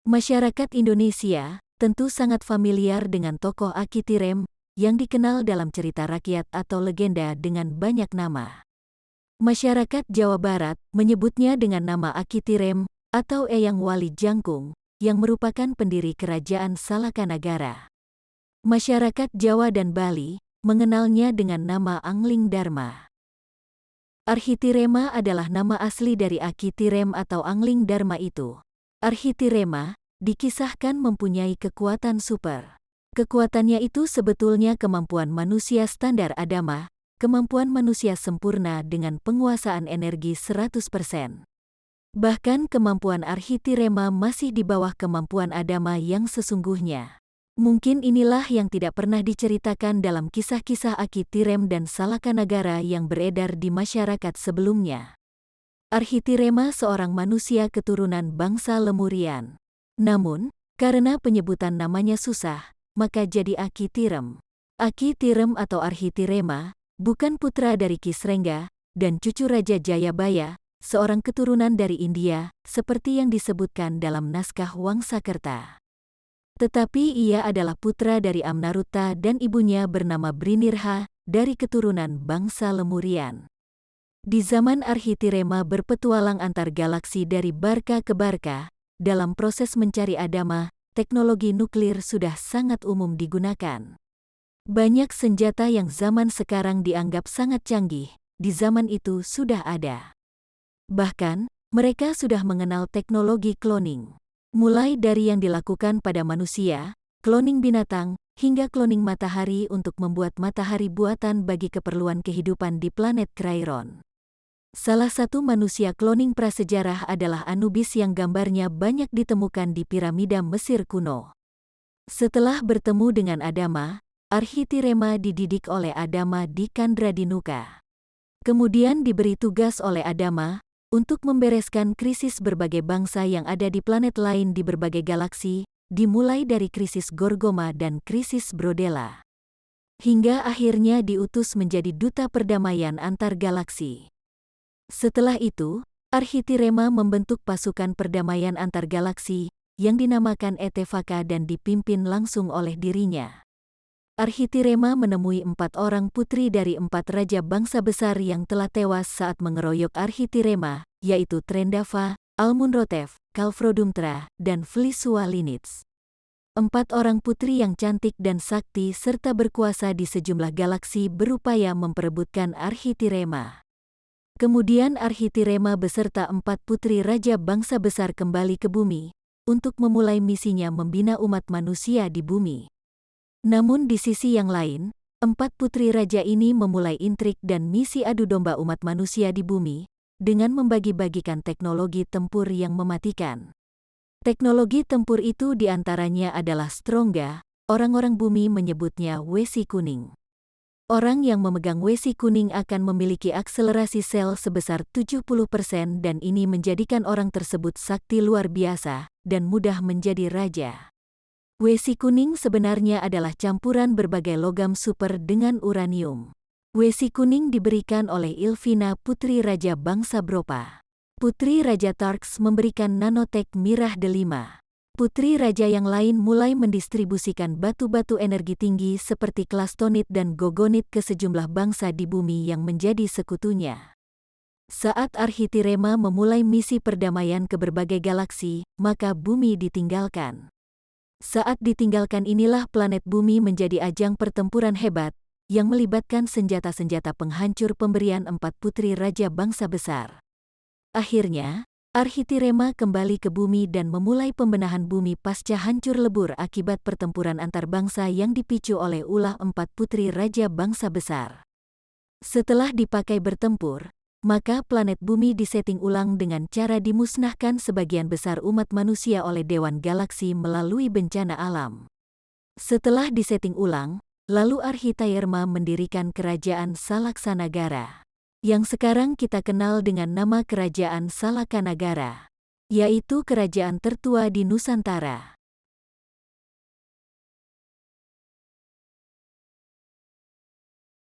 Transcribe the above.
Masyarakat Indonesia tentu sangat familiar dengan tokoh Aki Tirem yang dikenal dalam cerita rakyat atau legenda dengan banyak nama. Masyarakat Jawa Barat menyebutnya dengan nama Aki Tirem atau Eyang Wali Jangkung yang merupakan pendiri kerajaan Salakanagara. Masyarakat Jawa dan Bali mengenalnya dengan nama Angling Dharma. Arhitirema adalah nama asli dari Aki Tirem atau Angling Dharma itu. Arhitirema dikisahkan mempunyai kekuatan super. Kekuatannya itu sebetulnya kemampuan manusia standar Adama, kemampuan manusia sempurna dengan penguasaan energi 100%. Bahkan kemampuan Arhitirema masih di bawah kemampuan Adama yang sesungguhnya. Mungkin inilah yang tidak pernah diceritakan dalam kisah-kisah Aki Tirem dan Salakanagara yang beredar di masyarakat sebelumnya. Arhitirema seorang manusia keturunan bangsa Lemurian. Namun, karena penyebutan namanya susah, maka jadi Aki Tirem. Aki Tirem atau Arhitirema bukan putra dari Kisrengga dan cucu Raja Jayabaya, seorang keturunan dari India, seperti yang disebutkan dalam naskah Wangsakerta. Tetapi ia adalah putra dari Amnaruta dan ibunya bernama Brinirha dari keturunan bangsa Lemurian. Di zaman Arhitirema berpetualang antar galaksi dari Barca ke Barca, dalam proses mencari Adama, teknologi nuklir sudah sangat umum digunakan. Banyak senjata yang zaman sekarang dianggap sangat canggih, di zaman itu sudah ada. Bahkan, mereka sudah mengenal teknologi cloning. Mulai dari yang dilakukan pada manusia, cloning binatang, hingga cloning matahari untuk membuat matahari buatan bagi keperluan kehidupan di planet Krairon. Salah satu manusia cloning prasejarah adalah Anubis yang gambarnya banyak ditemukan di piramida Mesir kuno. Setelah bertemu dengan Adama, Arhitirema dididik oleh Adama di Kandradinuka. Kemudian diberi tugas oleh Adama untuk membereskan krisis berbagai bangsa yang ada di planet lain di berbagai galaksi, dimulai dari krisis Gorgoma dan krisis Brodela. Hingga akhirnya diutus menjadi duta perdamaian antar galaksi. Setelah itu, Arhitirema membentuk pasukan perdamaian antar galaksi yang dinamakan Etevaka dan dipimpin langsung oleh dirinya. Arhitirema menemui 4 orang putri dari 4 raja bangsa besar yang telah tewas saat mengeroyok Arhitirema, yaitu Trendava, Almunrotep, Kalfrodumtra, dan Vlisualinits. 4 orang putri yang cantik dan sakti serta berkuasa di sejumlah galaksi berupaya memperebutkan Arhitirema. Kemudian Arhitirema beserta 4 putri raja bangsa besar kembali ke bumi, untuk memulai misinya membina umat manusia di bumi. Namun di sisi yang lain, 4 putri raja ini memulai intrik dan misi adu domba umat manusia di bumi, dengan membagi-bagikan teknologi tempur yang mematikan. Teknologi tempur itu diantaranya adalah Strongga, orang-orang bumi menyebutnya Wesi Kuning. Orang yang memegang Wesi Kuning akan memiliki akselerasi sel sebesar 70% dan ini menjadikan orang tersebut sakti luar biasa dan mudah menjadi raja. Wesi Kuning sebenarnya adalah campuran berbagai logam super dengan uranium. Wesi Kuning diberikan oleh Ilvina putri Raja bangsa Bropa. Putri Raja Tarks memberikan nanotek Mirah delima. Putri raja yang lain mulai mendistribusikan batu-batu energi tinggi seperti Klastonit dan Gogonit ke sejumlah bangsa di bumi yang menjadi sekutunya. Saat Arhitirema memulai misi perdamaian ke berbagai galaksi, maka bumi ditinggalkan. Saat ditinggalkan inilah planet bumi menjadi ajang pertempuran hebat, yang melibatkan senjata-senjata penghancur pemberian 4 putri raja bangsa besar. Akhirnya, Arhitirema kembali ke bumi dan memulai pembenahan bumi pasca hancur lebur akibat pertempuran antar bangsa yang dipicu oleh ulah 4 putri raja bangsa besar. Setelah dipakai bertempur, maka planet bumi disetting ulang dengan cara dimusnahkan sebagian besar umat manusia oleh Dewan Galaksi melalui bencana alam. Setelah disetting ulang, lalu Arhitirema mendirikan kerajaan Salaksanagara, yang sekarang kita kenal dengan nama Kerajaan Salakanagara, yaitu kerajaan tertua di Nusantara.